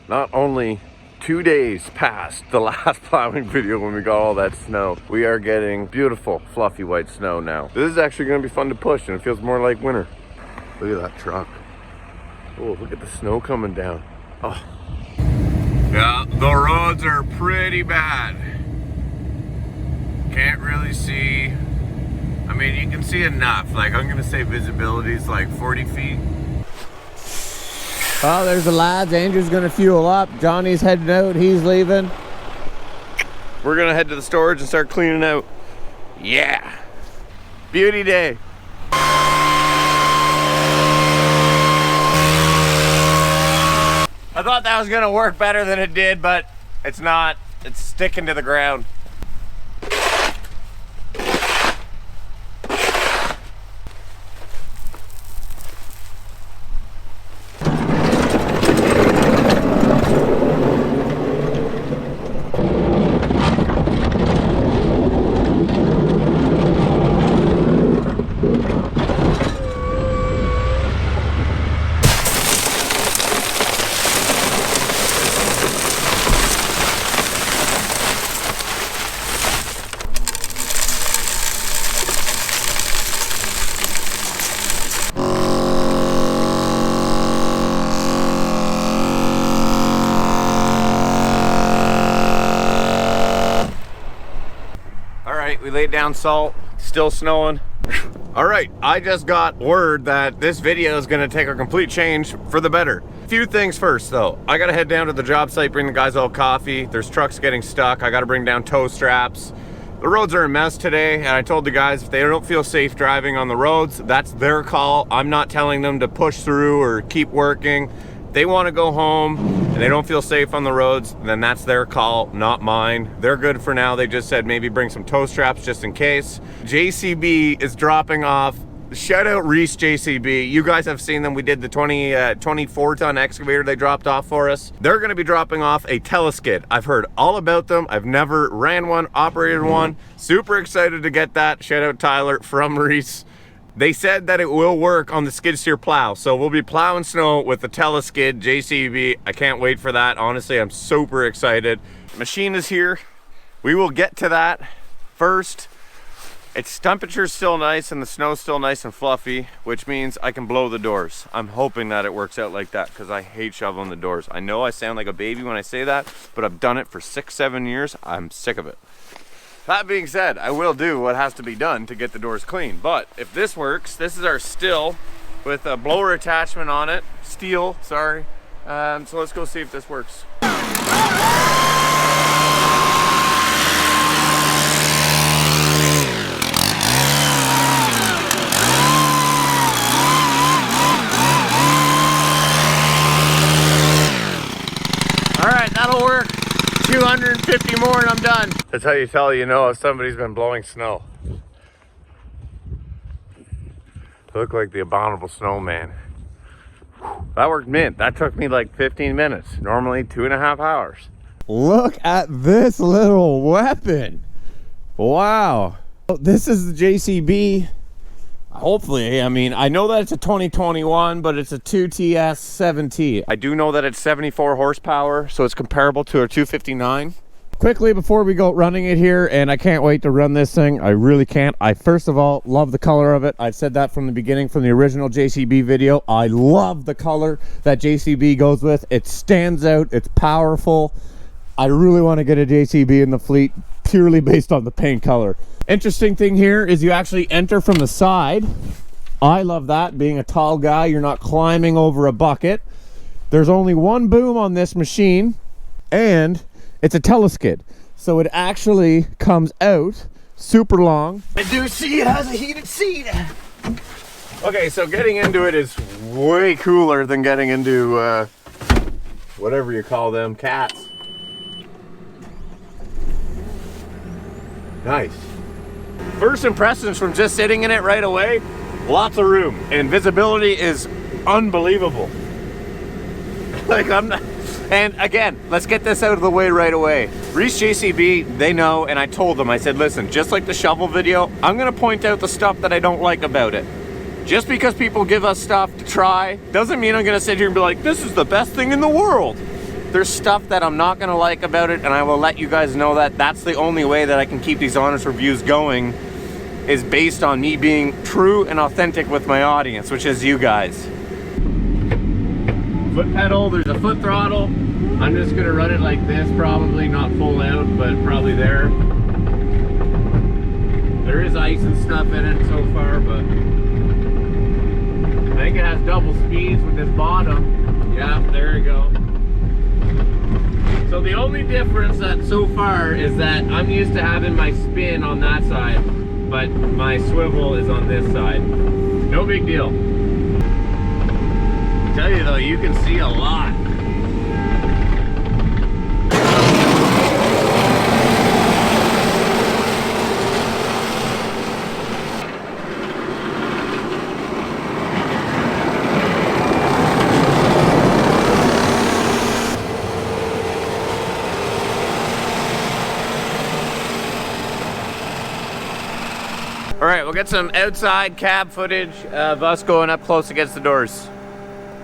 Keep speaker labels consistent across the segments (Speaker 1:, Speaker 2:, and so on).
Speaker 1: Not only 2 days past the last plowing video when we got all that snow, we are getting beautiful fluffy white snow now. This is actually going to be fun to push, and it feels more like winter. Look at that truck. Oh, look at the snow coming down. Oh. Yeah, the roads are pretty bad. Can't really see. I mean, you can see enough. Like, I'm gonna say visibility is like 40 feet.
Speaker 2: Oh, there's the lads. Andrew's gonna fuel up. Johnny's heading out. He's leaving.
Speaker 1: We're gonna head to the storage and start cleaning out. Yeah. Beauty day. I thought that was gonna work better than it did, but it's not. It's sticking to the ground. We laid down salt, still snowing. All right, I just got word that this video is gonna take a complete change for the better. Few things first though. I gotta head down to the job site, bring the guys all coffee. There's trucks getting stuck. I gotta bring down tow straps. The roads are a mess today, and I told the guys if they don't feel safe driving on the roads, that's their call. I'm not telling them to push through or keep working. If they want to go home and they don't feel safe on the roads, then that's their call, not mine. They're good for now. They just said maybe bring some tow straps just in case. JCB is dropping off. Shout out Reese JCB. You guys have seen them. We did the 24-ton excavator they dropped off for us. They're going to be dropping off a Teleskid. I've heard all about them. I've never ran one, operated one. Super excited to get that. Shout out Tyler from Reese. They said that it will work on the skid steer plow, so we'll be plowing snow with the Teleskid JCB. I can't wait for that. Honestly, I'm super excited. Machine is here. We will get to that first. Its temperature's still nice and the snow's still nice and fluffy, which means I can blow the doors. I'm hoping that it works out like that because I hate shoveling the doors. I know I sound like a baby when I say that, but I've done it for 6-7 years. I'm sick of it. That being said, I will do what has to be done to get the doors clean. But if this works, this is our still with a blower attachment on it. Steel, sorry. So let's go see if this works. All right, that'll work. 250 more and I'm done. That's how you tell you know if somebody's been blowing snow. They look like the abominable snowman. That worked mint. That took me like 15 minutes. Normally 2.5 hours.
Speaker 2: Look at this little weapon. Wow. This is the JCB. Hopefully, I mean, I know that it's a 2021, but it's a 2TS7T. I do know that it's 74 horsepower, so it's comparable to a 259. Quickly, before we go running it here, and I can't wait to run this thing. I really can't. I, first of all, love the color of it. I've said that from the beginning, from the original JCB video. I love the color that JCB goes with. It stands out. It's powerful. I really want to get a JCB in the fleet purely based on the paint color. Interesting thing here is you actually enter from the side. I love that. Being a tall guy, you're not climbing over a bucket. There's only one boom on this machine, and it's a Teleskid. So it actually comes out super long. I do see it has a heated seat. Okay, so getting into it is way cooler than getting into whatever you call them, cats. Nice. First impressions from just sitting in it right away, lots of room and visibility is unbelievable. Like I'm not, and again, let's get this out of the way right away. Reese JCB, they know, and I told them, I said, listen, just like the shovel video, I'm gonna point out the stuff that I don't like about it. Just because people give us stuff to try, doesn't mean I'm gonna sit here and be like, this is the best thing in the world.
Speaker 1: There's stuff that I'm not gonna like about it, and I will let you guys know that. That's the only way that I can keep these honest reviews going, is based on me being true and authentic with my audience, which is you guys. Foot pedal, there's a foot throttle. I'm just gonna run it like this, probably not full out, but probably there. There is ice and stuff in it so far, but I think it has double speeds with this bottom. Yeah, there you go. So the only difference that so far is that I'm used to having my spin on that side, but my swivel is on this side. No big deal. I tell you though, you can see a lot. All right, we'll get some outside cab footage of us going up close against the doors.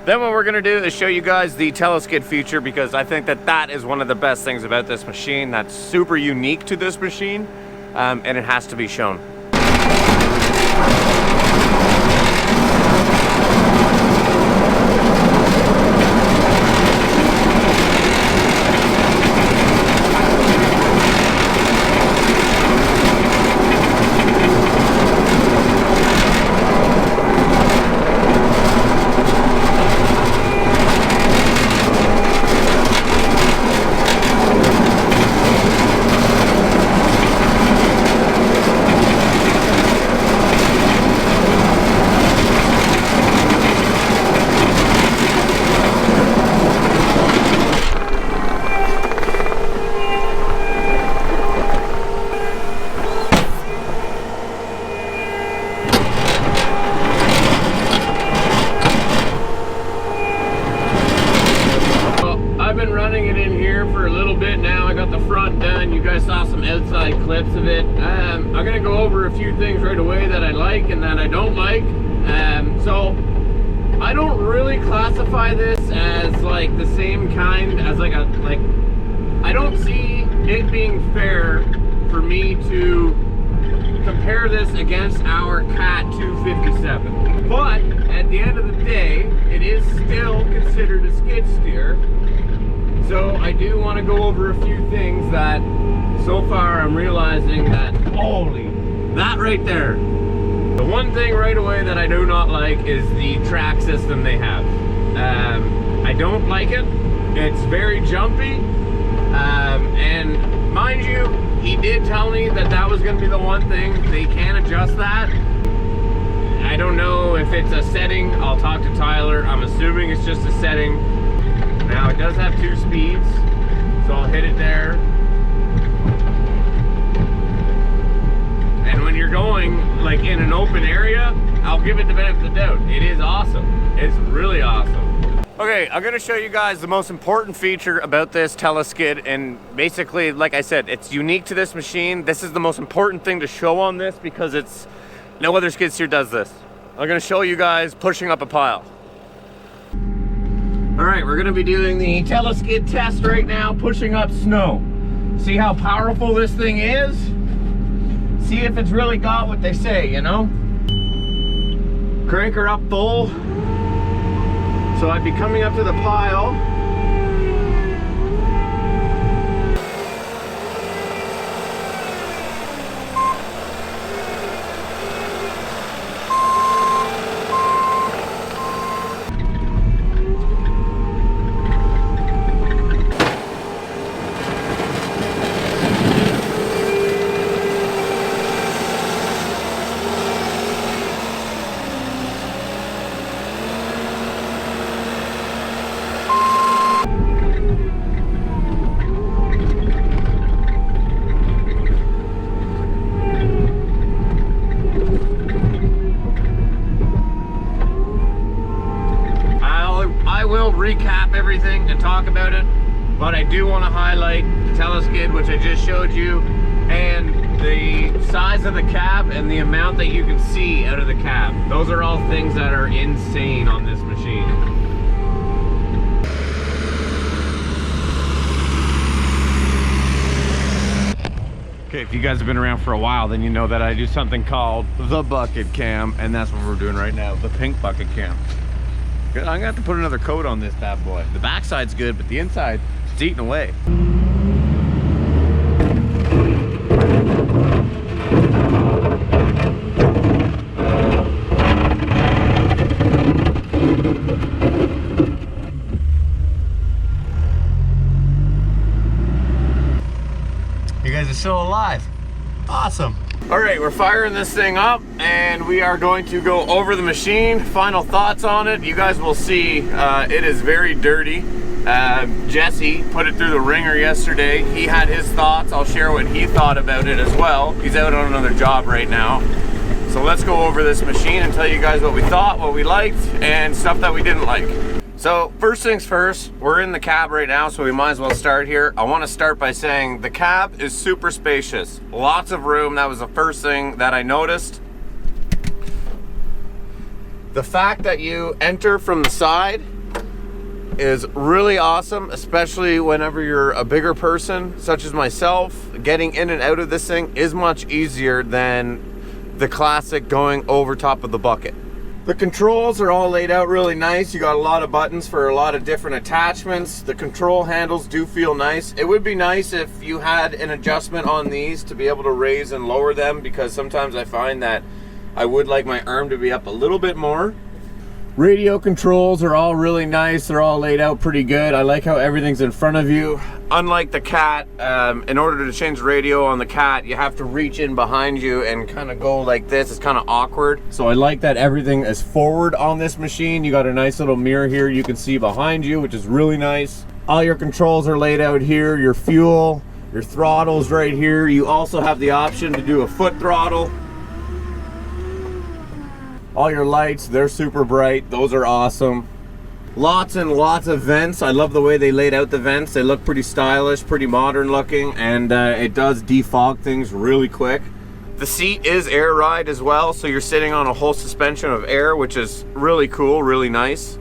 Speaker 1: Then what we're gonna do is show you guys the Teleskid feature, because I think that that is one of the best things about this machine that's super unique to this machine, and it has to be shown. Clips of it. I'm gonna go over a few things right away that I like and that I don't like. So I don't really classify this as like the same kind as like I don't see it being fair for me to compare this against our Cat 257. But at the end of the day, it is still considered a skid steer. So I do want to go over a few things that so far I'm realizing that, holy, that right there. The one thing right away that I do not like is the track system they have. I don't like it. It's very jumpy. And mind you, he did tell me that that was going to be the one thing. They can adjust that. I don't know if it's a setting. I'll talk to Tyler. I'm assuming it's just a setting. Now it does have 2 speeds, so I'll hit it there. And when you're going like in an open area, I'll give it the benefit of the doubt. It is awesome. It's really awesome. Okay, I'm gonna show you guys the most important feature about this Teleskid, and basically, like I said, it's unique to this machine. This is the most important thing to show on this because it's no other skid steer does this. I'm gonna show you guys pushing up a pile. All right, we're gonna be doing the Teleskid test right now, pushing up snow. See how powerful this thing is? See if it's really got what they say, you know? Crank her up full. So I'd be coming up to the pile. Recap everything and talk about it, but I do want to highlight the Teleskid, which I just showed you, and the size of the cab and the amount that you can see out of the cab. Those are all things that are insane on this machine.
Speaker 2: you guys have been around for a while, then you know that I do something called the bucket cam, and that's what we're doing right now, the pink bucket cam. I'm gonna have to put another coat on this bad boy. The backside's good, but the inside, it's eating away. You guys are still alive. Awesome.
Speaker 1: All right, we're firing this thing up and we are going to go over the machine. Final thoughts on it. You guys will see it is very dirty. Jesse put it through the ringer yesterday. He had his thoughts. I'll share what he thought about it as well. He's out on another job right now. So let's go over this machine and tell you guys what we thought, what we liked, and stuff that we didn't like. So first things first, we're in the cab right now, so we might as well start here. I want to start by saying the cab is super spacious. Lots of room. That was the first thing that I noticed. The fact that you enter from the side is really awesome, especially whenever you're a bigger person, such as myself. Getting in and out of this thing is much easier than the classic going over top of the bucket. The controls are all laid out really nice. You got a lot of buttons for a lot of different attachments. The control handles do feel nice. It would be nice if you had an adjustment on these to be able to raise and lower them, because sometimes I find that I would like my arm to be up a little bit more. Radio controls are all really nice. They're all laid out pretty good. I like how everything's in front of you. Unlike the Cat, in order to change the radio on the Cat, you have to reach in behind you and kind of go like this. It's kind of awkward. So I like that everything is forward on this machine. You got a nice little mirror here you can see behind you, which is really nice. All your controls are laid out here. Your fuel, your throttle's right here. You also have the option to do a foot throttle. All your lights, they're super bright. Those are awesome. Lots and lots of vents. I love the way they laid out the vents. They look pretty stylish, pretty modern looking, and it does defog things really quick. The seat is air ride as well, so you're sitting on a whole suspension of air, which is really cool, really nice.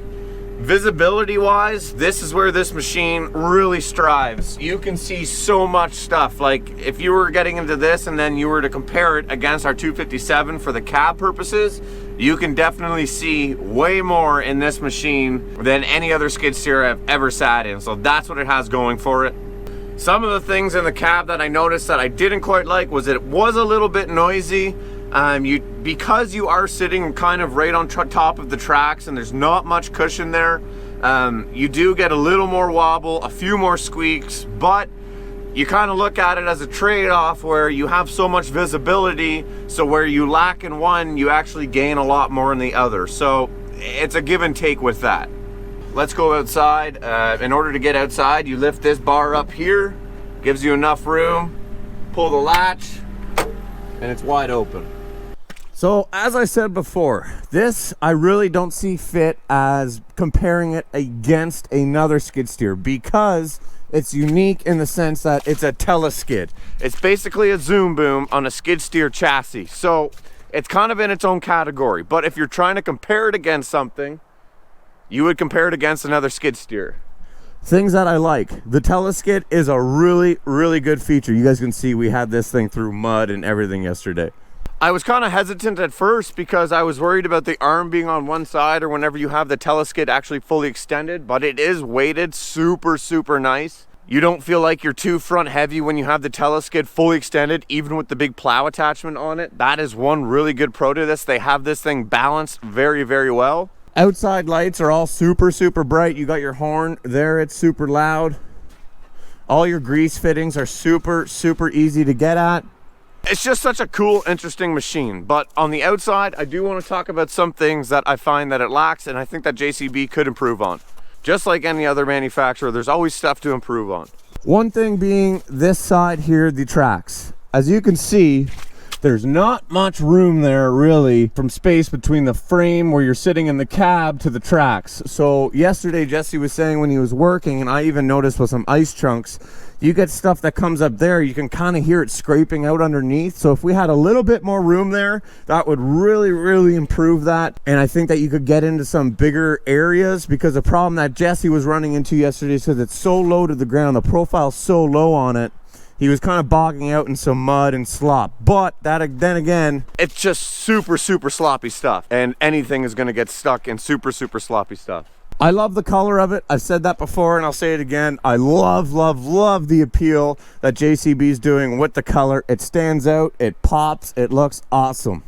Speaker 1: Visibility wise, this is where this machine really strives. You can see so much stuff. Like if you were getting into this and then you were to compare it against our 257 for the cab purposes, you can definitely see way more in this machine than any other skid steer I've ever sat in. So that's what it has going for it. Some of the things in the cab that I noticed that I didn't quite like was it was a little bit noisy. Because you are sitting kind of right on top of the tracks and there's not much cushion there, you do get a little more wobble, a few more squeaks, but you kind of look at it as a trade-off where you have so much visibility, so where you lack in one, you actually gain a lot more in the other. So it's a give and take with that. Let's go outside. In order to get outside, you lift this bar up here, gives you enough room, pull the latch, and it's wide open.
Speaker 2: So as I said before, this I really don't see fit as comparing it against another skid steer, because it's unique in the sense that it's a teleskid.
Speaker 1: It's basically a zoom boom on a skid steer chassis. So it's kind of in its own category. But if you're trying to compare it against something, you would compare it against another skid steer.
Speaker 2: Things that I like. The teleskid is a really, really good feature. You guys can see we had this thing through mud and everything yesterday.
Speaker 1: I was kind of hesitant at first because I was worried about the arm being on one side or whenever you have the teleskid actually fully extended, but it is weighted super, super nice. You don't feel like you're too front heavy when you have the teleskid fully extended, even with the big plow attachment on it. That is one really good pro to this. They have this thing balanced very, very well.
Speaker 2: Outside lights are all super, super bright. You got your horn there, it's super loud. All your grease fittings are super, super easy to get at.
Speaker 1: It's just such a cool, interesting machine. But on the outside, I do want to talk about some things that I find that it lacks, and I think that JCB could improve on. Just like any other manufacturer, there's always stuff to improve on.
Speaker 2: One thing being this side here, the tracks. As you can see, there's not much room there really from space between the frame where you're sitting in the cab to the tracks. So yesterday Jesse was saying when he was working, and I even noticed with some ice chunks, you get stuff that comes up there, you can kind of hear it scraping out underneath. So if we had a little bit more room there, that would really, really improve that. And I think that you could get into some bigger areas, because the problem that Jesse was running into yesterday is because it's so low to the ground, the profile's so low on it, he was kind of bogging out in some mud and slop. But then again,
Speaker 1: it's just super sloppy stuff, and anything is going to get stuck in super sloppy stuff.
Speaker 2: I love the color of it. I've said that before and I'll say it again. I love the appeal that JCB's doing with the color. It stands out, it pops, it looks awesome.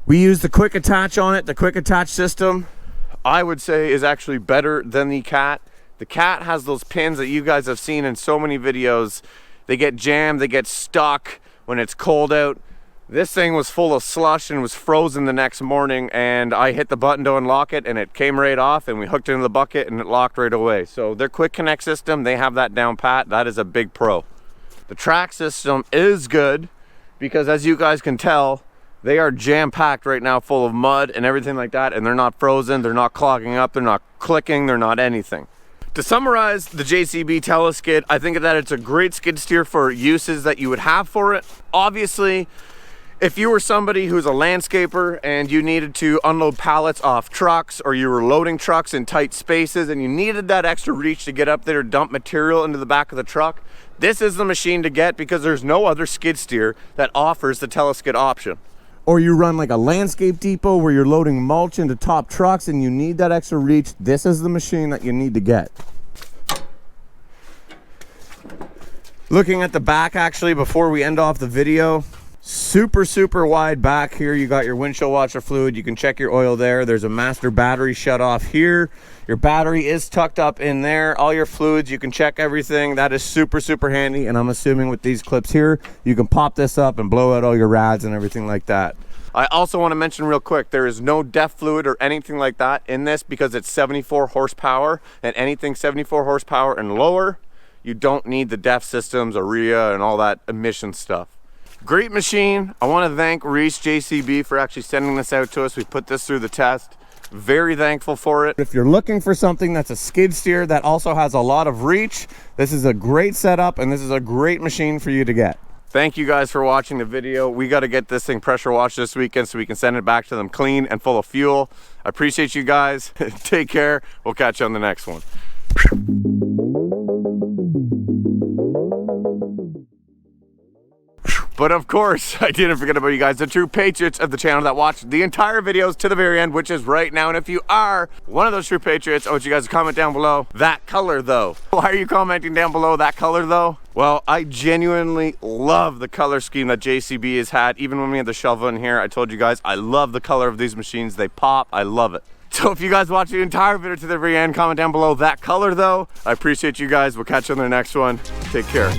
Speaker 2: We use the quick attach on it. The quick attach system,
Speaker 1: I would say, is actually better than the Cat. The Cat has those pins that you guys have seen in so many videos. They get jammed, they get stuck when it's cold out. This thing was full of slush and was frozen the next morning, and I hit the button to unlock it and it came right off, and we hooked it into the bucket and it locked right away. So their quick connect system, they have that down pat. That is a big pro. The track system is good because, as you guys can tell, they are jam-packed right now full of mud and everything like that, and they're not frozen, they're not clogging up, they're not clicking, they're not anything. To summarize the JCB Teleskid, I think that it's a great skid steer for uses that you would have for it. Obviously, if you were somebody who's a landscaper and you needed to unload pallets off trucks, or you were loading trucks in tight spaces and you needed that extra reach to get up there to dump material into the back of the truck, this is the machine to get because there's no other skid steer that offers the Teleskid option.
Speaker 2: or you run like a landscape depot where you're loading mulch into top trucks and you need that extra reach, this is the machine that you need to get. Looking at the back actually before we end off the video, super wide back here. You got your windshield washer fluid, you can check your oil there. There's a master battery shut off here. Your battery is tucked up in there. All your fluids, you can check everything. That is super handy, and I'm assuming with these clips here you can pop this up and blow out all your rads and everything like that.
Speaker 1: I also want to mention real quick, there is no DEF fluid or anything like that in this because it's 74 horsepower, and anything 74 horsepower and lower, you don't need the DEF systems or RIA and all that emission stuff. Great machine. I want to thank Reese JCB for actually sending this out to us. We put this through the test. Very thankful for it.
Speaker 2: If you're looking for something that's a skid steer that also has a lot of reach, this is a great setup and this is a great machine for you to get.
Speaker 1: Thank you guys for watching the video. We got to get this thing pressure washed this weekend so we can send it back to them clean and full of fuel. I appreciate you guys. Take care. We'll catch you on the next one. But of course, I didn't forget about you guys, the true patriots of the channel that watched the entire videos to the very end, which is right now. And if you are one of those true patriots, I want you guys to comment down below, that color though. Why are you commenting down below that color though? Well, I genuinely love the color scheme that JCB has had. Even when we had the shovel in here, I told you guys, I love the color of these machines. They pop, I love it. So if you guys watch the entire video to the very end, comment down below that color though. I appreciate you guys. We'll catch you on the next one. Take care.